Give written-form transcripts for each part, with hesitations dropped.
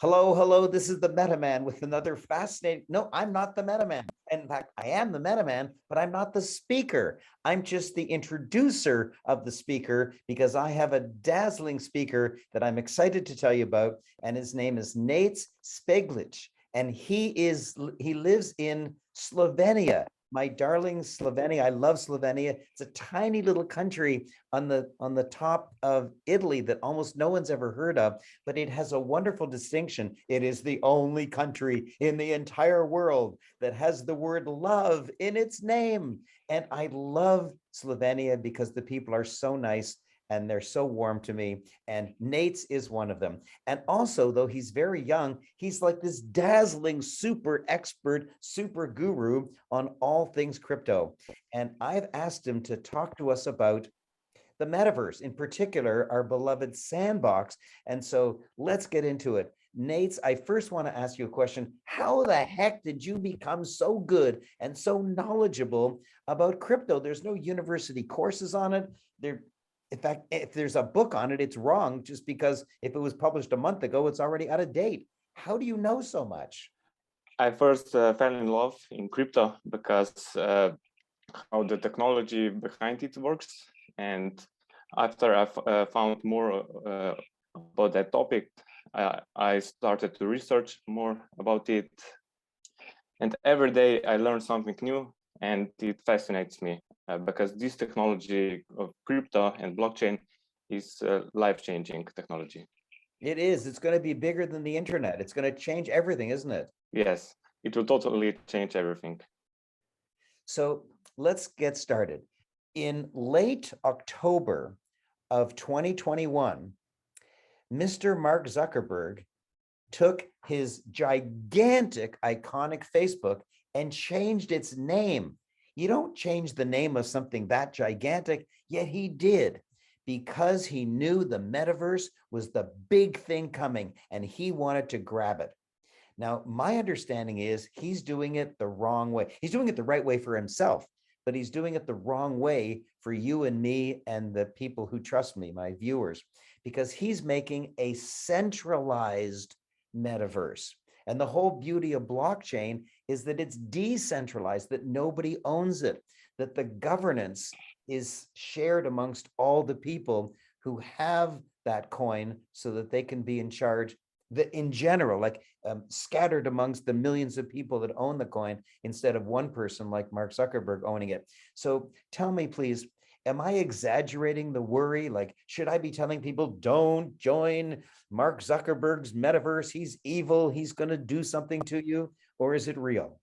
Hello, hello. This is the MetaMan with another fascinating. No, I'm not the MetaMan. In fact, I am the MetaMan, but I'm not the speaker. I'm just the introducer of the speaker because I have a dazzling speaker that I'm excited to tell you about, and his name is Nate Speglic, and he lives in Slovenia. My darling Slovenia. I love Slovenia. It's a tiny little country on the top of Italy that almost no one's ever heard of, but it has a wonderful distinction. It is the only country in the entire world that has the word love in its name. And I love Slovenia because the people are so nice and they're so warm to me. And Nate's is one of them. And also, though he's very young, he's like this dazzling super expert, super guru on all things crypto. And I've asked him to talk to us about the metaverse, in particular, our beloved sandbox. And so let's get into it. Nate, I first want to ask you a question. How the heck did you become so good and so knowledgeable about crypto? There's no university courses on it. In fact, if there's a book on it, it's wrong just because if it was published a month ago, it's already out of date. How do you know so much? I first fell in love in crypto because how the technology behind it works. And after I found more about that topic, I started to research more about it. And every day I learn something new, and it fascinates me because this technology of crypto and blockchain is life-changing technology. It is. It's going to be bigger than the internet. It's going to change everything, isn't it? Yes, it will totally change everything. So let's get started. In late October of 2021, Mr. Mark Zuckerberg took his gigantic, iconic Facebook and changed its name. You don't change the name of something that gigantic, yet he did, because he knew the metaverse was the big thing coming and he wanted to grab it. Now, my understanding is he's doing it the wrong way. He's doing it the right way for himself, but he's doing it the wrong way for you and me and the people who trust me, my viewers, because he's making a centralized metaverse. And the whole beauty of blockchain is that it's decentralized, that nobody owns it, that the governance is shared amongst all the people who have that coin so that they can be in charge that in general, like scattered amongst the millions of people that own the coin instead of one person like Mark Zuckerberg owning it. So tell me, please, am I exaggerating the worry? Like, should I be telling people don't join Mark Zuckerberg's metaverse? He's evil. He's going to do something to you. Or is it real?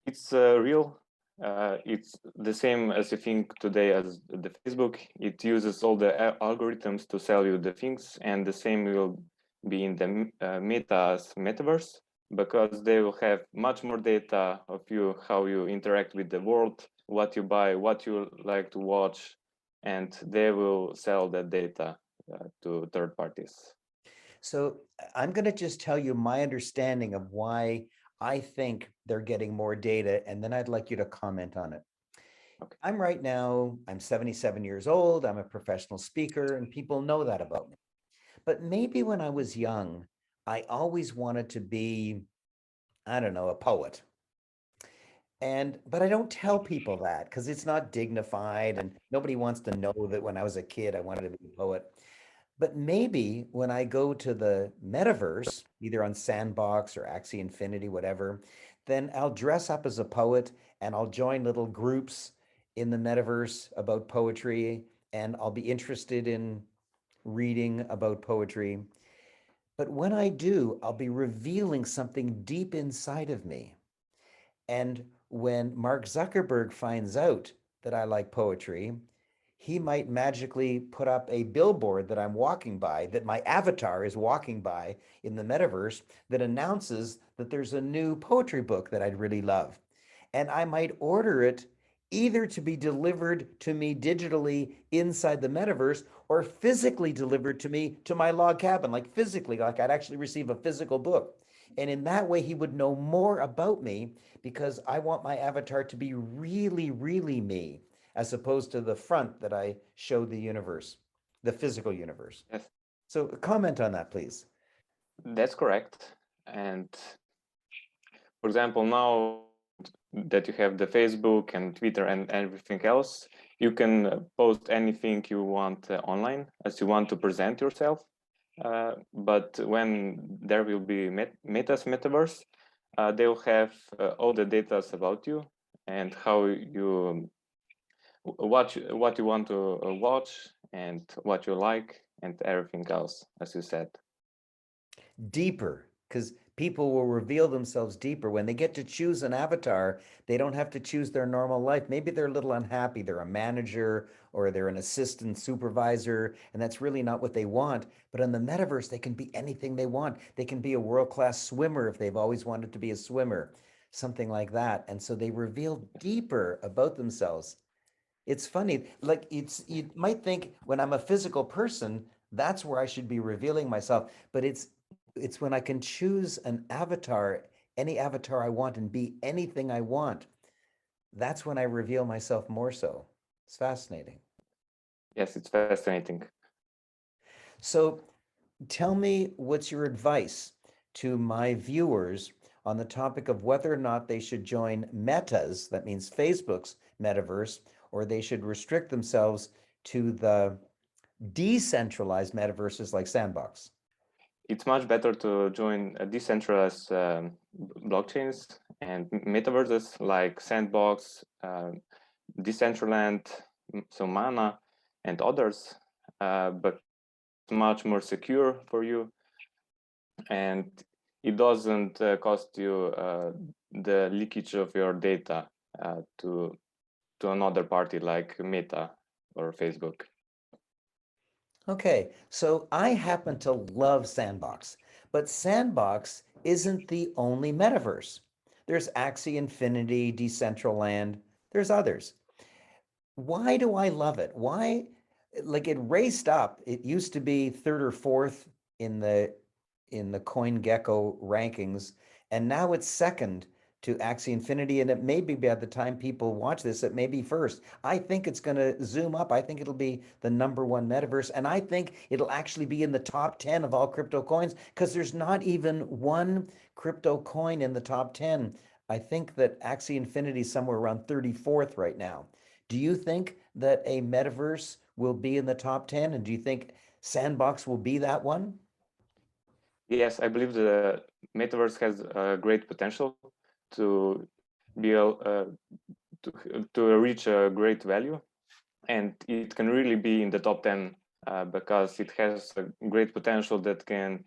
It's real. It's the same as you think today as the Facebook. It uses all the algorithms to sell you the things, and the same will be in the Meta's metaverse, because they will have much more data of you, how you interact with the world, what you buy, what you like to watch, and they will sell that data to third parties. So I'm going to just tell you my understanding of why I think they're getting more data, and then I'd like you to comment on it. Okay. I'm 77 years old. I'm a professional speaker, and people know that about me. But maybe when I was young, I always wanted to be, I don't know, a poet. But I don't tell people that because it's not dignified and nobody wants to know that when I was a kid, I wanted to be a poet. But maybe when I go to the metaverse, either on SANDBOX or Axie Infinity, whatever, then I'll dress up as a poet and I'll join little groups in the metaverse about poetry, and I'll be interested in reading about poetry. But when I do, I'll be revealing something deep inside of me. And when Mark Zuckerberg finds out that I like poetry, he might magically put up a billboard that I'm walking by, that my avatar is walking by in the metaverse, that announces that there's a new poetry book that I'd really love. And I might order it either to be delivered to me digitally inside the metaverse or physically delivered to me to my log cabin, like physically, like I'd actually receive a physical book. And in that way, he would know more about me because I want my avatar to be really, really me, as opposed to the front that I showed the universe, the physical universe. Yes. So comment on that, please. That's correct. And for example, now that you have the Facebook and Twitter and everything else, you can post anything you want online as you want to present yourself. But when there will be Meta's metaverse, they'll have all the data about you and how you what you want to watch and what you like and everything else, as you said. Deeper, because people will reveal themselves deeper. When they get to choose an avatar, they don't have to choose their normal life. Maybe they're a little unhappy. They're a manager or they're an assistant supervisor, and that's really not what they want. But in the metaverse, they can be anything they want. They can be a world-class swimmer if they've always wanted to be a swimmer, something like that. And so they reveal deeper about themselves. It's funny, like you might think when I'm a physical person, that's where I should be revealing myself, but it's when I can choose an avatar, any avatar I want and be anything I want. That's when I reveal myself more so. It's fascinating. Yes, it's fascinating. So tell me what's your advice to my viewers on the topic of whether or not they should join Meta's, that means Facebook's metaverse, or they should restrict themselves to the decentralized metaverses like Sandbox. It's much better to join decentralized blockchains and metaverses like Sandbox, Decentraland, so Mana, and others, but much more secure for you, and it doesn't cost you the leakage of your data to another party like Meta or Facebook. Okay, so I happen to love Sandbox, but Sandbox isn't the only metaverse. There's Axie Infinity, Decentraland, there's others. Why do I love it? Why, like it raced up. It used to be third or fourth in the CoinGecko rankings, and now it's second to Axie Infinity, and it may be by the time people watch this, it may be first. I think it's going to zoom up. I think it'll be the #1 metaverse, and I think it'll actually be in the top 10 of all crypto coins because there's not even one crypto coin in the top 10. I think that Axie Infinity is somewhere around 34th right now. Do you think that a metaverse will be in the top 10? And do you think Sandbox will be that one? Yes, I believe the metaverse has great potential to be to reach a great value, and it can really be in the top 10 because it has a great potential that can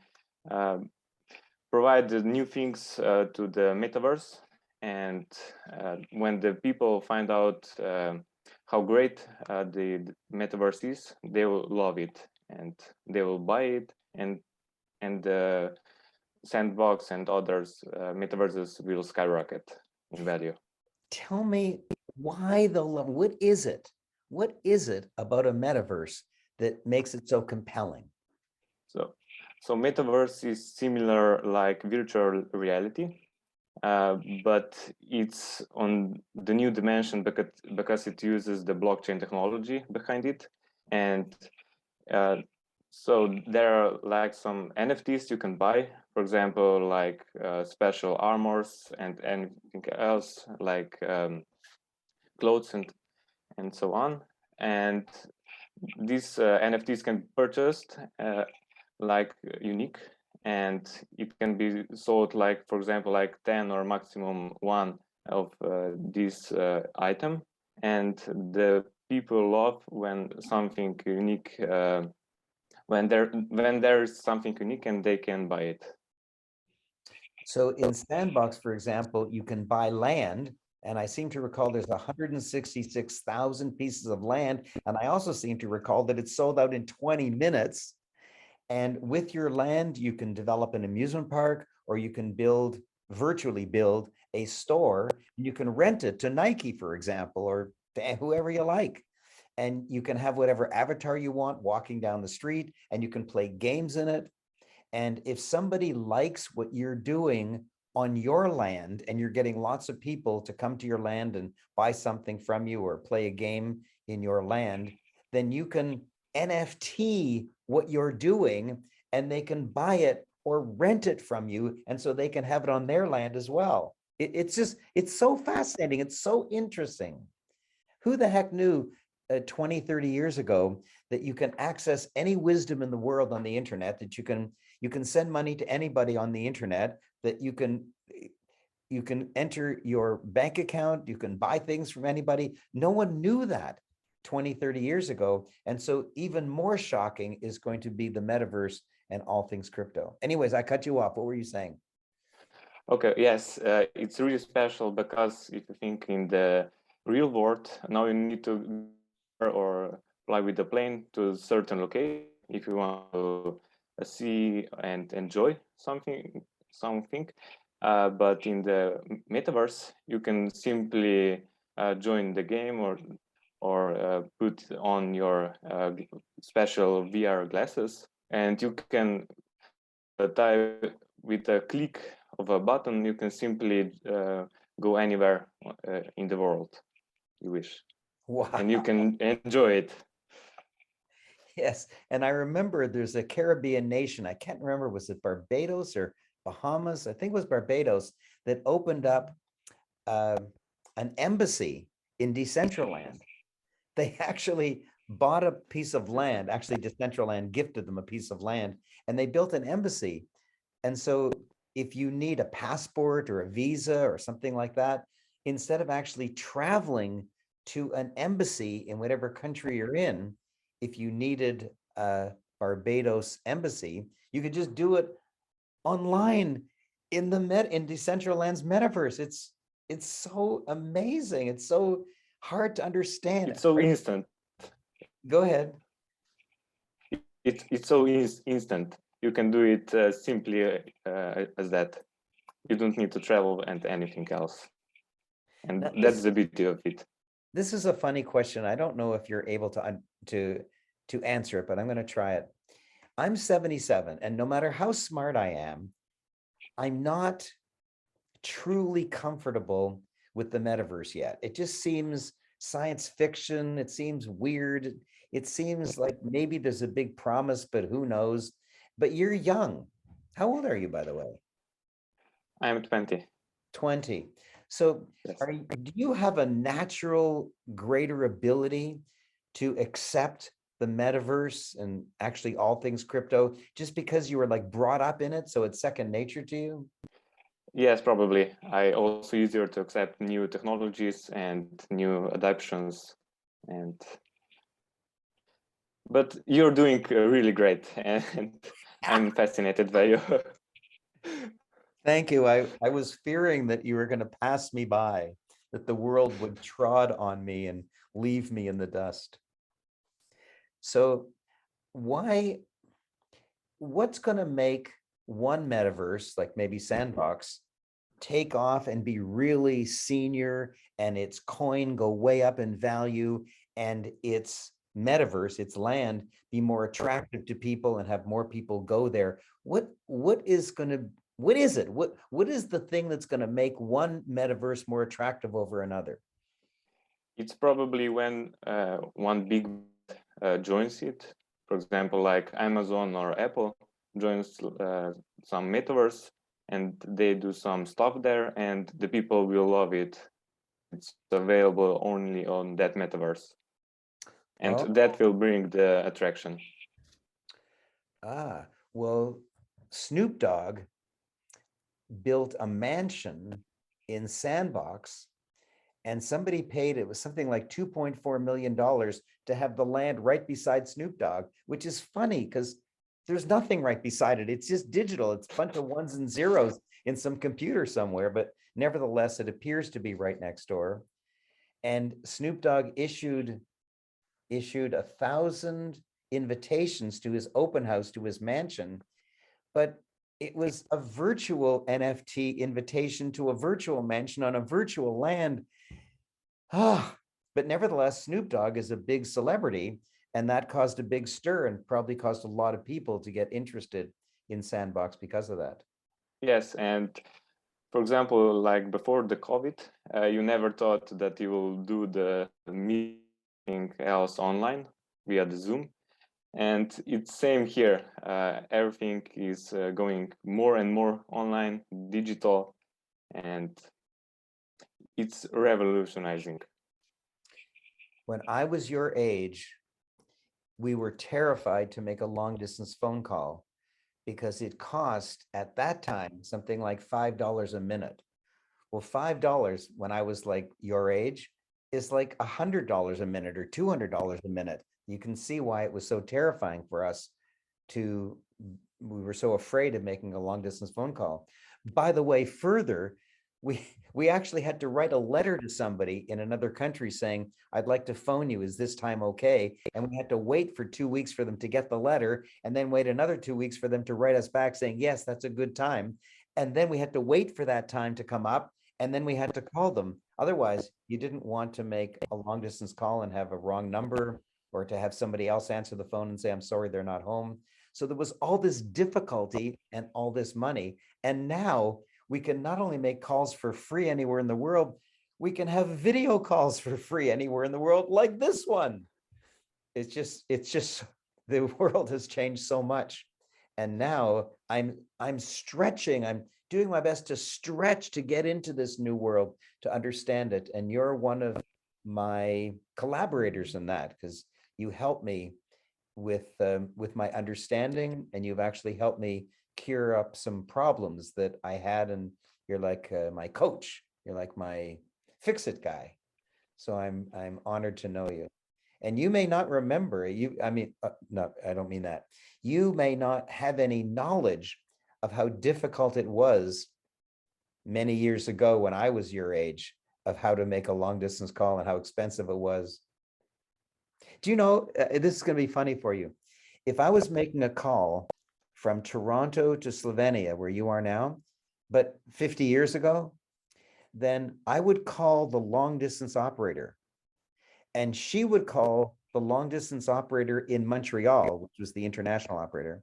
provide new things to the metaverse. And when the people find out how great the metaverse is, they will love it and they will buy it, and Sandbox and others metaverses will skyrocket in value. Tell me why the love, what is it? What is it about a metaverse that makes it so compelling? So, so metaverse is similar like virtual reality, but it's on the new dimension because it uses the blockchain technology behind it, and uh, so there are like some NFTs you can buy, for example, like special armors and anything else like clothes and so on. And these NFTs can be purchased like unique, and it can be sold like, for example, like 10 or maximum one of this item. And the people love when something unique, when there is something unique and they can buy it. So in Sandbox, for example, you can buy land, and I seem to recall there's 166,000 pieces of land, and I also seem to recall that it's sold out in 20 minutes. And with your land, you can develop an amusement park, or you can virtually build a store. You can rent it to Nike, for example, or to whoever you like. And you can have whatever avatar you want walking down the street, and you can play games in it. And if somebody likes what you're doing on your land and you're getting lots of people to come to your land and buy something from you or play a game in your land, then you can NFT what you're doing and they can buy it or rent it from you, and so they can have it on their land as well. It's so fascinating. It's so interesting. Who the heck knew 20, 30 years ago that you can access any wisdom in the world on the internet, that you can send money to anybody on the internet, that you can enter your bank account, you can buy things from anybody. No one knew that 20, 30 years ago. And so even more shocking is going to be the metaverse and all things crypto. Anyways, I cut you off. What were you saying? Okay, yes, it's really special because if you think in the real world, now you need to or fly with the plane to a certain location if you want to see and enjoy something. But in the metaverse, you can simply join the game or put on your special VR glasses, and you can type with a click of a button. You can simply go anywhere in the world you wish, Wow. and you can enjoy it. Yes. And I remember there's a Caribbean nation, I can't remember, was it Barbados or Bahamas? I think it was Barbados, that opened up an embassy in Decentraland. They actually bought a piece of land, actually Decentraland gifted them a piece of land, and they built an embassy. And so if you need a passport or a visa or something like that, instead of actually traveling to an embassy in whatever country you're in, if you needed a Barbados embassy, you could just do it online in Decentraland's metaverse. It's so amazing. It's so hard to understand. It's so instant. Go ahead. It's so instant. You can do it simply as that. You don't need to travel and anything else. And Now, that's the beauty of it. this is a funny question. I don't know if you're able to answer it, but I'm going to try it. I'm 77, and no matter how smart I am, I'm not truly comfortable with the metaverse yet. It just seems science fiction. It seems weird. It seems like maybe there's a big promise, but who knows? But you're young. How old are you, by the way? I am 20. 20. So Yes. do you have a natural greater ability to accept the metaverse and actually all things crypto just because you were like brought up in it, so it's second nature to you? Yes, probably. I also easier to accept new technologies and new adaptations. But you're doing really great, and I'm fascinated by you. Thank you. I was fearing that you were going to pass me by, that the world would trod on me and leave me in the dust. So what's going to make one metaverse, like maybe SANDBOX, take off and be really senior and its coin go way up in value and its metaverse, its land, be more attractive to people and have more people go there? What is it? What is the thing that's going to make one metaverse more attractive over another? It's probably when one big joins it. For example, like Amazon or Apple joins some metaverse, and they do some stuff there, and the people will love it. It's available only on that metaverse, and that will bring the attraction. Well, Snoop Dogg built a mansion in SANDBOX, and somebody paid, it was something like $2.4 million to have the land right beside Snoop Dogg, which is funny because there's nothing right beside it. It's just digital. It's a bunch of ones and zeros in some computer somewhere, but nevertheless, it appears to be right next door. And Snoop Dogg issued 1,000 invitations to his open house, to his mansion, but it was a virtual NFT invitation to a virtual mansion on a virtual land. But nevertheless, Snoop Dogg is a big celebrity, and that caused a big stir and probably caused a lot of people to get interested in SANDBOX because of that. Yes, and for example, like before the COVID, you never thought that you will do the meeting else online via the Zoom. And it's same here. Everything is going more and more online, digital, and it's revolutionizing. When I was your age, we were terrified to make a long distance phone call because it cost at that time something like $5 a minute. Well, $5 when I was like your age is like $100 a minute or $200 a minute. You can see why it was so terrifying for us to, we were so afraid of making a long distance phone call. By the way, further, we actually had to write a letter to somebody in another country saying, I'd like to phone you. Is this time okay? And we had to wait for 2 weeks for them to get the letter and then wait another 2 weeks for them to write us back saying, yes, that's a good time. And then we had to wait for that time to come up. And then we had to call them. Otherwise, you didn't want to make a long distance call and have a wrong number or to have somebody else answer the phone and say, I'm sorry, they're not home. So there was all this difficulty and all this money. And now we can not only make calls for free anywhere in the world, we can have video calls for free anywhere in the world, like this one. It's just the world has changed so much. And now I'm stretching, I'm doing my best to stretch to get into this new world, to understand it. And you're one of my collaborators in that, because you help me with my understanding, and you've actually helped me cure up some problems that I had. And you're like my coach. You're like my fix-it guy. So I'm honored to know you. And you may not remember you. I mean, no, I don't mean that. You may not have any knowledge of how difficult it was many years ago when I was your age, of how to make a long distance call and how expensive it was. Do you know, this is going to be funny for you. If I was making a call from Toronto to Slovenia, where you are now, but 50 years ago, then I would call the long distance operator, and she would call the long distance operator in Montreal, which was the international operator.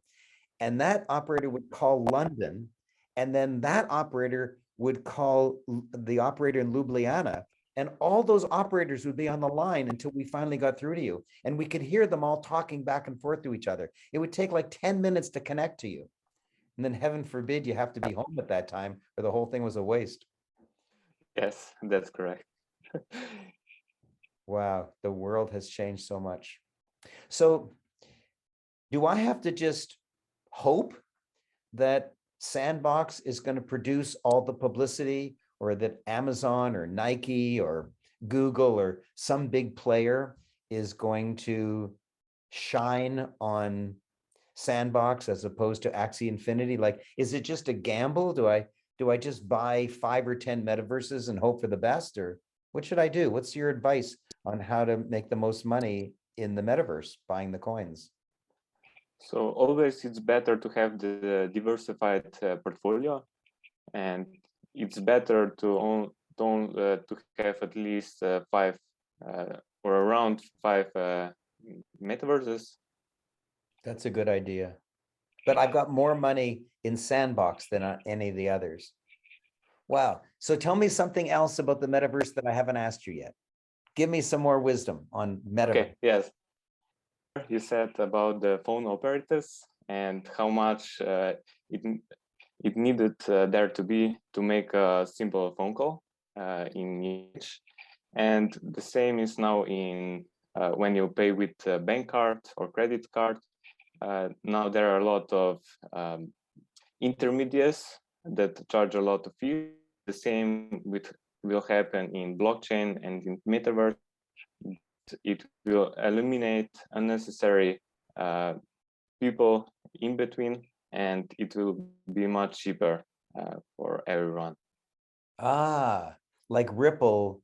And that operator would call London. And then that operator would call the operator in Ljubljana. And all those operators would be on the line until we finally got through to you. And we could hear them all talking back and forth to each other. It would take like 10 minutes to connect to you. And then heaven forbid you have to be home at that time, or the whole thing was a waste. Yes, that's correct. Wow, the world has changed so much. So do I have to just hope that SANDBOX is going to produce all the publicity, or that Amazon or Nike or Google or some big player is going to shine on SANDBOX as opposed to Axie Infinity? Like, is it just a gamble? Do I just buy 5 or 10 metaverses and hope for the best? Or what should I do? What's your advice on how to make the most money in the metaverse buying the coins? So always it's better to have the diversified portfolio, and it's better to have at least 5 or around 5 metaverses. That's a good idea. But I've got more money in SANDBOX than on any of the others. Wow. So tell me something else about the metaverse that I haven't asked you yet. Give me some more wisdom on metaverse. Okay, yes. You said about the phone operators and how much it needed there to be to make a simple phone call in each. And the same is now in when you pay with a bank card or credit card. Now there are a lot of intermediaries that charge a lot of fees. The same will happen in blockchain and in metaverse. It will eliminate unnecessary people in between, and it will be much cheaper for everyone. Ah, like Ripple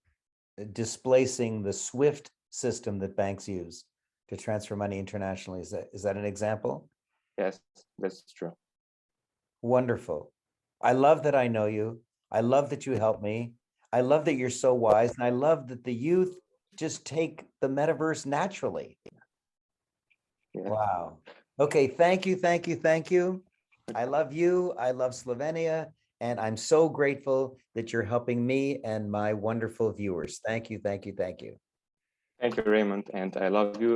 displacing the SWIFT system that banks use to transfer money internationally. Is that an example? Yes, that's true. Wonderful. I love that I know you. I love that you help me. I love that you're so wise. And I love that the youth just take the metaverse naturally. Yeah. Wow. Okay. Thank you. Thank you. Thank you. I love you. I love Slovenia. And I'm so grateful that you're helping me and my wonderful viewers. Thank you. Thank you. Thank you. Thank you, Raymond. And I love you